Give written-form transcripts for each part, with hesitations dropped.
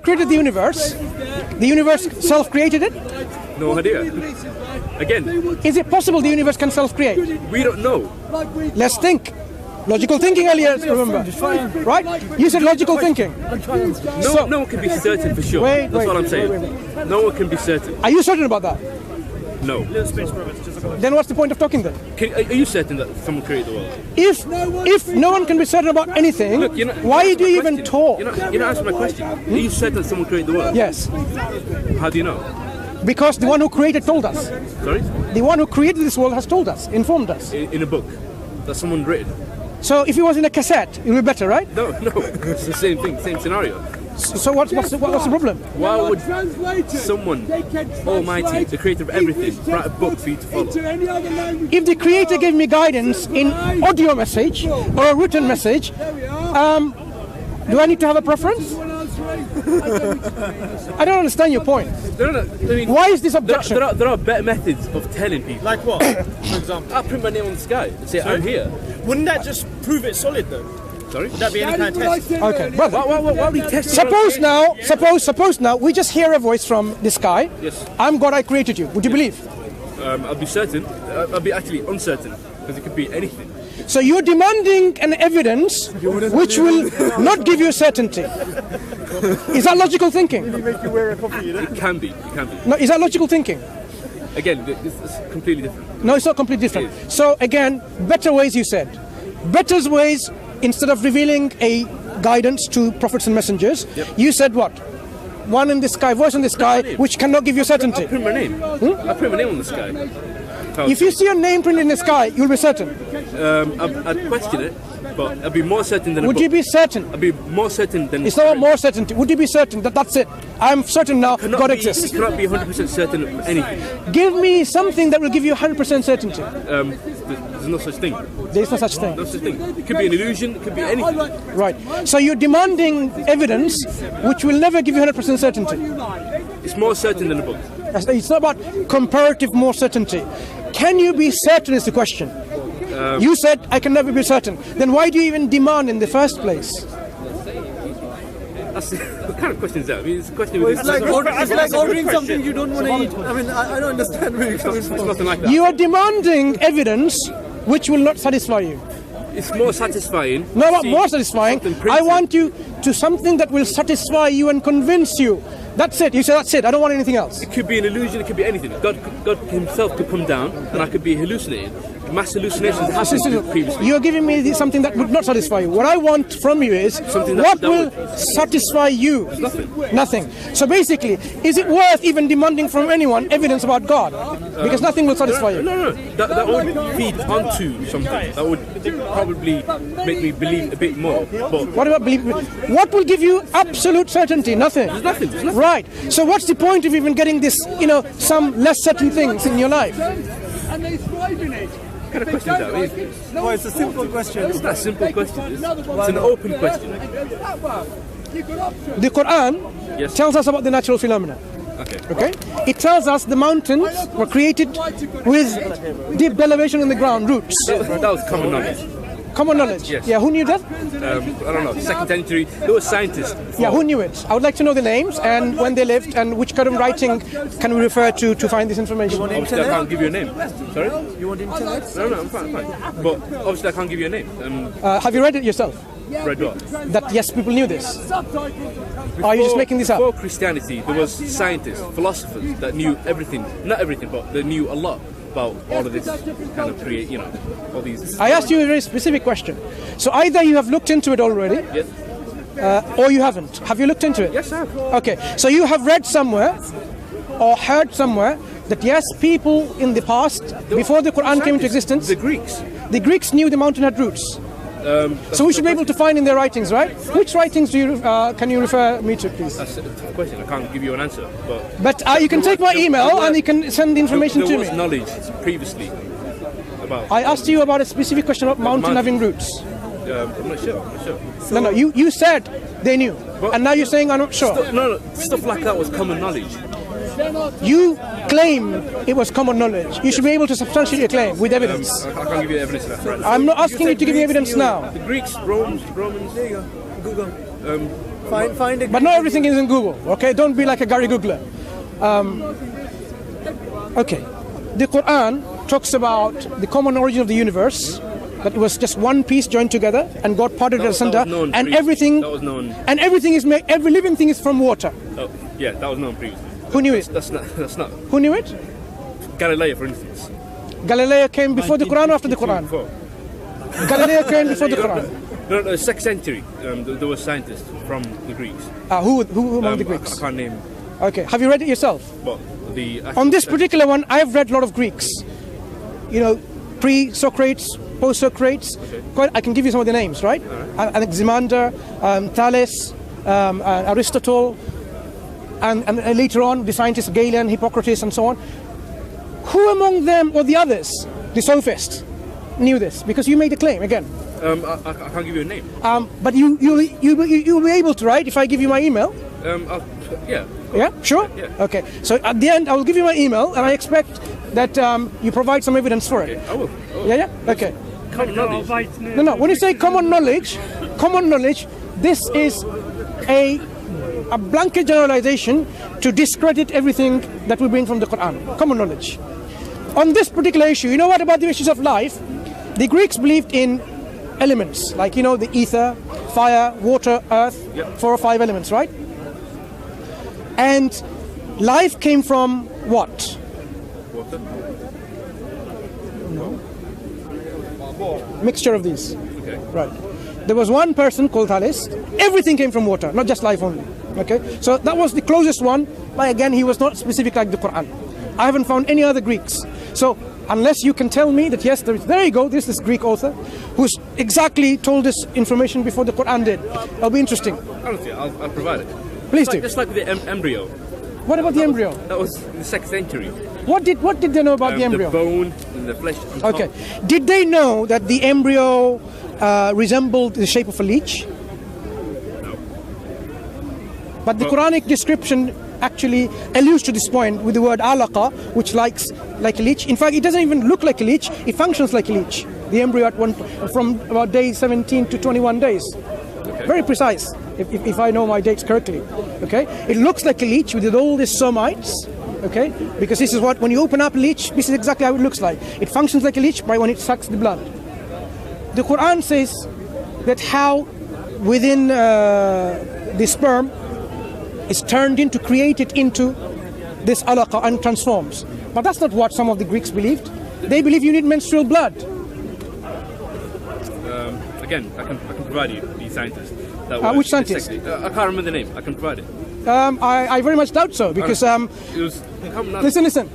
created the universe self-created it? No idea. Again, Is it possible the universe can self-create? we don't know. Let's think. Logical thinking earlier, remember? Right? You said logical thinking. No one can be certain for sure. That's what I'm saying. No one can be certain. Are you certain about that? No. Then what's the point of talking then? Are you certain that someone created the world? If no one can be certain about anything, Look, you're not why do you even question. talk? You're not answering my question. Are you certain that someone created the world? Yes, How do you know? because the one who created told us. Sorry? The one who created this world has told us, informed us. In a book that someone written. So if it was in a cassette, it would be better, right? No. It's the same thing, same scenario. So what's the problem? Why would someone almighty, the creator of everything, write a book for you to follow? If the creator gave me guidance in audio message or a written message, do I need to have a preference? I don't understand your point. No. I mean, Why is this objection? There are better methods of telling people. Like what, for example? I'll print my name on the sky and say, I'm here. Wouldn't that just prove it solid though? Sorry? Would that be any kind of test? Okay, brother. Why are we testing? Suppose now we just hear a voice from the sky. Yes. I'm God, I created you. Would you believe? I'll be certain. I'll be actually uncertain because it could be anything. So you're demanding an evidence which will not give you certainty. Is that logical thinking? It can be. No, is that logical thinking? Again, it's completely different. No, it's not completely different. It is. So again, better ways you said. Better ways, instead of revealing a guidance to prophets and messengers, you said what? One in the sky, voice in the sky, which cannot give you certainty. I'll print my name. I'll print my name on the sky. If you see your name printed in the sky, you'll be certain. I'd question it, but I'd be more certain than. Would you be certain? I'd be more certain than. It's not more certainty. Would you be certain that that's it? I'm certain now God exists. You cannot be 100% certain of anything. Give me something that will give you 100% certainty. There's no such thing. There's no such thing. No such thing. It could be an illusion. It could be anything. Right. So you're demanding evidence which will never give you 100% certainty. It's more certain than a book. It's not about comparative more certainty. Can you be certain is the question. You said I can never be certain. Then why do you even demand in the first place? What kind of question is that? I mean, it's a question. It's like ordering something you don't want to eat. I mean, I don't understand where you're coming from. It's nothing like that. You are demanding evidence which will not satisfy you. It's more satisfying. No, not more satisfying. I want you to something that will satisfy you and convince you. That's it. You say that's it. I don't want anything else. It could be an illusion. It could be anything. God himself could come down, and I could be hallucinating. Mass hallucinations happened previously. You're giving me something that would not satisfy you. What I want from you is what will satisfy you? Nothing. So basically, is it worth even demanding from anyone evidence about God? Because nothing will satisfy you. No. That would feed onto something. That would probably make me believe a bit more. But what about belief? What will give you absolute certainty? Nothing. There's nothing. Right. So what's the point of even getting this, some less certain things in your life? And they thrive in it. What kind of question is that? Well, it's a simple question. It's not a simple question. It's an open question. The Quran tells us about the natural phenomena. Okay. It tells us the mountains were created with deep elevation in the ground, roots. That was common knowledge. Common knowledge? Yes. Yeah, who knew that? I don't know, second century. There were scientists. Yeah, who knew it? I would like to know the names and when they lived and which kind of writing can we refer to find this information. Obviously, I can't give you a name. Sorry? You want internet? No, I'm fine. But obviously, I can't give you a name. Have you read it yourself? Read what? That yes, people knew this. Are you just making this up? Before Christianity, there was scientists, philosophers that knew everything. Not everything, but they knew a lot about all of this kind of create, all these. I asked you a very specific question. So either you have looked into it already, Yes. or you haven't. Have you looked into it? Yes, I have. Okay, so you have read somewhere or heard somewhere that yes, people in the past, before the Quran came into existence, The Greeks knew the mountain had roots. So we should be able to find in their writings, right? Which writings can you refer me to, please? That's a tough question. I can't give you an answer. But you can take my email and you can send the information to me. There was knowledge previously about. I asked you about a specific question about mountain having roots. I'm not sure. No, you said they knew, and now you're saying I'm not sure. Stuff like that was common knowledge. You claim it was common knowledge. You should be able to substantiate your claim with evidence. I can't give you evidence of that right now. I'm not asking you to give me evidence now. The Greeks, Romans. There you go. Google. Find a But not everything is in Google, okay? Don't be like a Gary Googler. Okay. The Quran talks about the common origin of the universe, that it was just one piece joined together, and God parted it asunder, and previously. everything, That was known. and everything is made. Every living thing is from water. Oh, yeah, that was known previously. Who knew it? That's not. Who knew it? Galileo, for instance. Galileo came before the Quran or after the Quran? Before. Galileo came before the Quran. No, 2nd century. There were scientists from the Greeks. Who among the I Greeks? can't name. Okay. Have you read it yourself? But the On this particular one, I've read a lot of Greeks. You know, pre-Socrates, post-Socrates. I can give you some of the names, right? Alexander, Thales, Aristotle, and later on the scientists Galen, Hippocrates, and so on. Who among them or the others, the sophists, knew this? Because you made a claim again. I can't give you a name. But you'll be able to, right? If I give you my email. Yeah. Yeah, sure? Yeah. Okay, so at the end I will give you my email, and I expect that you provide some evidence for it. Okay, I will. Yeah, okay. Common knowledge. No, when you say common knowledge, this is a blanket generalization to discredit everything that we bring from the Quran. Common knowledge. On this particular issue, you know what about the issues of life? The Greeks believed in elements, like, you know, the ether, fire, water, earth, 4 or 5 elements, right? And life came from what? Water. Mixture of these. Okay. Right. There was one person called Thales. Everything came from water, not just life only. Okay. So that was the closest one. But again, he was not specific like the Quran. I haven't found any other Greeks. So unless you can tell me that yes, there you go, this is Greek author who's exactly told this information before the Quran did. It'll be interesting. Honestly, I'll provide it. Please do. Just like the embryo. What about the embryo? That was in the 2nd century. What did they know about the embryo? The bone and the flesh. on top. Okay. Did they know that the embryo resembled the shape of a leech? No. But the Quranic description actually alludes to this point with the word alaqa, which likes like a leech. In fact, it doesn't even look like a leech. It functions like a leech. The embryo from about day 17 to 21 days. Okay. Very precise, if I know my dates correctly. Okay. It looks like a leech with all these somites. Okay, because this is what, when you open up a leech, this is exactly how it looks like. It functions like a leech by when it sucks the blood. The Quran says that how within the sperm is turned into, created into this alaqa and transforms. But that's not what some of the Greeks believed. They believe you need menstrual blood. Again, I can provide you the scientist. Which scientist? I can't remember the name. I can provide it. I very much doubt so, because It was common knowledge. listen.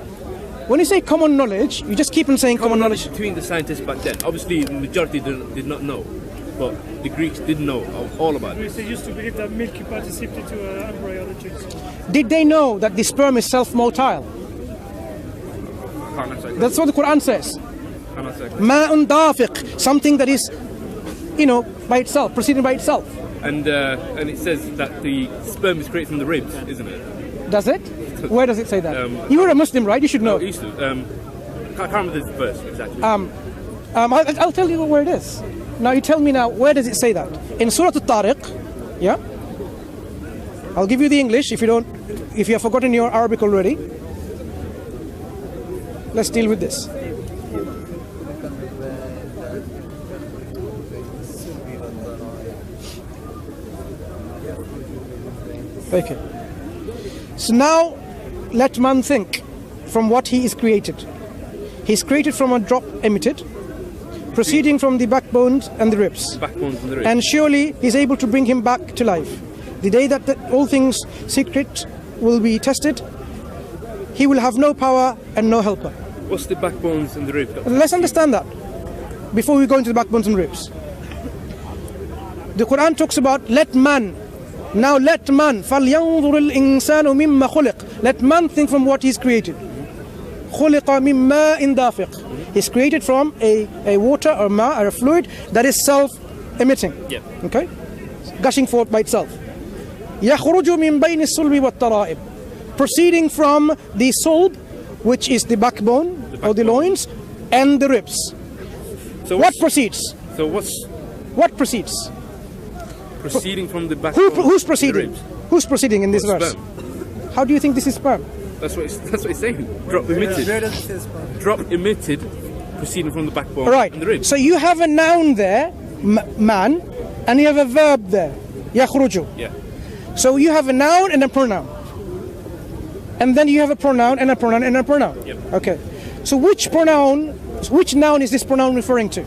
When you say common knowledge, you just keep on saying common knowledge. Between the scientists back then. Obviously, the majority did not know, but the Greeks did know all about it. They used to believe that milk participated to embryology. Did they know that the sperm is self-motile? Can't answer that. That's what the Quran says. Can't answer that. Ma'un dafiq, something that is, you know, by itself, proceeding by itself. And it says that the sperm is created from the ribs, isn't it? Does it? Where does it say that? You were a Muslim, right? You should know. It used to. Can't remember the verse exactly. I'll tell you where it is. Now you tell me now, where does it say that? In Surah Al-Tariq, yeah? I'll give you the English if you have forgotten your Arabic already. Let's deal with this. Okay. So now let man think from what he is created. He is created from a drop emitted, proceeding from the backbones and the ribs. Backbones and the ribs. And surely he is able to bring him back to life. The day that all things secret will be tested, he will have no power and no helper. What's the backbones and the ribs? Let's understand that before we go into the backbones and ribs. The Quran talks about let man. Now let man. فَلْيَنْظُرِ الْإِنسَانُ مِمَّا خُلِقَ. Let man think from what he's created. خُلِقَ مِنْ مَاءٍ دَافِقٍ. He's created from a water or ma, or a fluid that is self-emitting. Yeah. Okay? Gushing forth by itself. يَخْرُجُ مِنْ بَيْنِ الصُّلْبِ وَالتَّرَائِبِ. Proceeding from the sulb, which is the backbone or the loins, and the ribs. So What proceeds? So what's What proceeds? Proceeding from the backbone. Who's to the proceeding? ribs. Who's proceeding in this verse? Sperm. How do you think this is sperm? That's what it's saying. Drop emitted. Where does it say sperm? Drop emitted, proceeding from the backbone Right. and the ribs. So you have a noun there, man, and you have a verb there, yakhruju. Yeah. So you have a noun and a pronoun. And then you have a pronoun and a pronoun and a pronoun. Yep. Okay. So which noun is this pronoun referring to?